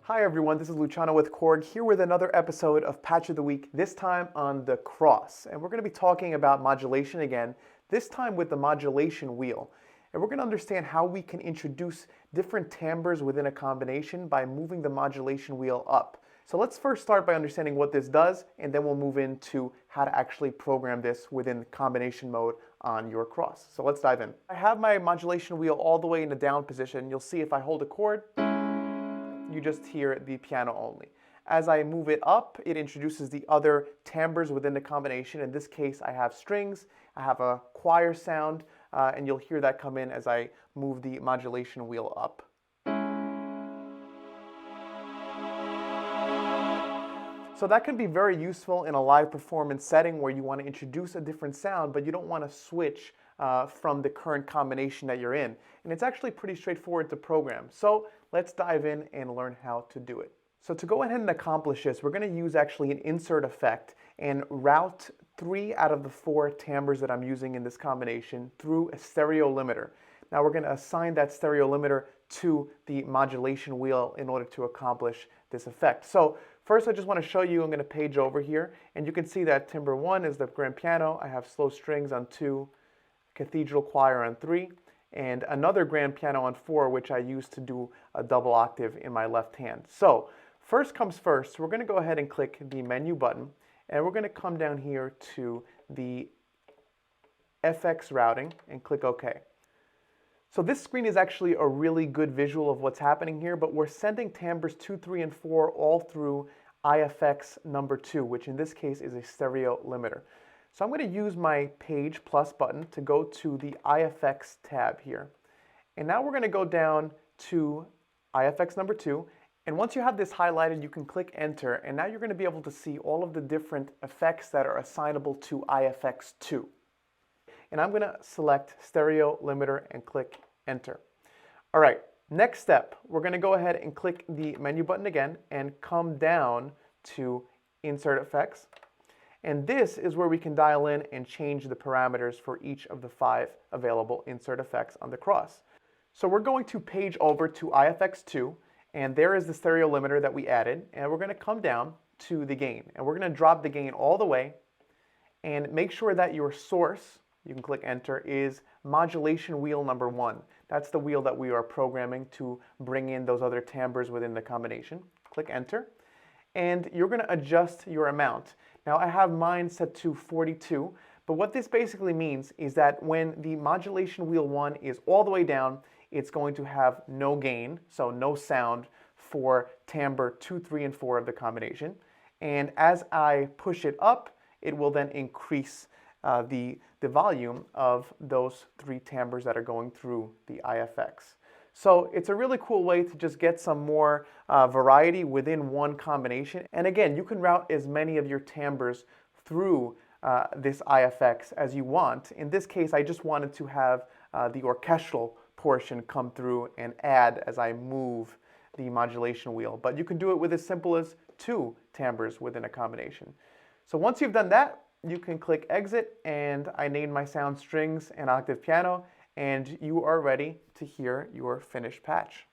Hi everyone, this is Luciano with Korg, here with another episode of Patch of the Week, this time on the KROSS. And we're going to be talking about modulation again, this time with the modulation wheel. And we're going to understand how we can introduce different timbres within a combination by moving the modulation wheel up. So let's first start by understanding what this does, and then we'll move into how to actually program this within combination mode on your KROSS. So let's dive in. I have my modulation wheel all the way in the down position. You'll see if I hold a chord, you just hear the piano only. As I move it up, it introduces the other timbres within the combination. In this case, I have strings, I have a choir sound, and you'll hear that come in as I move the modulation wheel up. So that can be very useful in a live performance setting where you want to introduce a different sound, but you don't want to switch from the current combination that you're in. And it's actually pretty straightforward to program. So let's dive in and learn how to do it. So to go ahead and accomplish this, we're going to use actually an insert effect and route 3 out of the 4 timbres that I'm using in this combination through a stereo limiter. Now we're going to assign that stereo limiter to the modulation wheel in order to accomplish this effect. So first I just want to show you, I'm going to page over here, and you can see that timbre 1 is the grand piano. I have slow strings on 2, cathedral choir on 3, and another grand piano on 4, which I use to do a double octave in my left hand. So first comes first, we're going to go ahead and click the menu button, and we're going to come down here to the FX routing and click OK. So this screen is actually a really good visual of what's happening here, but we're sending timbres 2, 3, and 4 all through IFX number 2, which in this case is a stereo limiter. So I'm going to use my page plus button to go to the IFX tab here. And now we're going to go down to IFX number 2. And once you have this highlighted, you can click enter. And now you're going to be able to see all of the different effects that are assignable to IFX 2. And I'm going to select stereo limiter and click enter. All right, next step, we're going to go ahead and click the menu button again and come down to insert effects. And this is where we can dial in and change the parameters for each of the 5 available insert effects on the KROSS. So we're going to page over to IFX2, and there is the stereo limiter that we added, and we're going to come down to the gain. And we're going to drop the gain all the way and make sure that your source, you can click enter, is modulation wheel number 1. That's the wheel that we are programming to bring in those other timbres within the combination. Click enter, and you're going to adjust your amount. Now I have mine set to 42, but what this basically means is that when the modulation wheel 1 is all the way down, it's going to have no gain, so no sound for timbre 2, 3, and 4 of the combination. And as I push it up, it will then increase the volume of those 3 timbres that are going through the IFX. So it's a really cool way to just get some more variety within one combination. And again, you can route as many of your timbres through this IFX as you want. In this case, I just wanted to have the orchestral portion come through and add as I move the modulation wheel. But you can do it with as simple as 2 timbres within a combination. So once you've done that, you can click exit, and I named my sound strings and octave piano, and you are ready to hear your finished patch.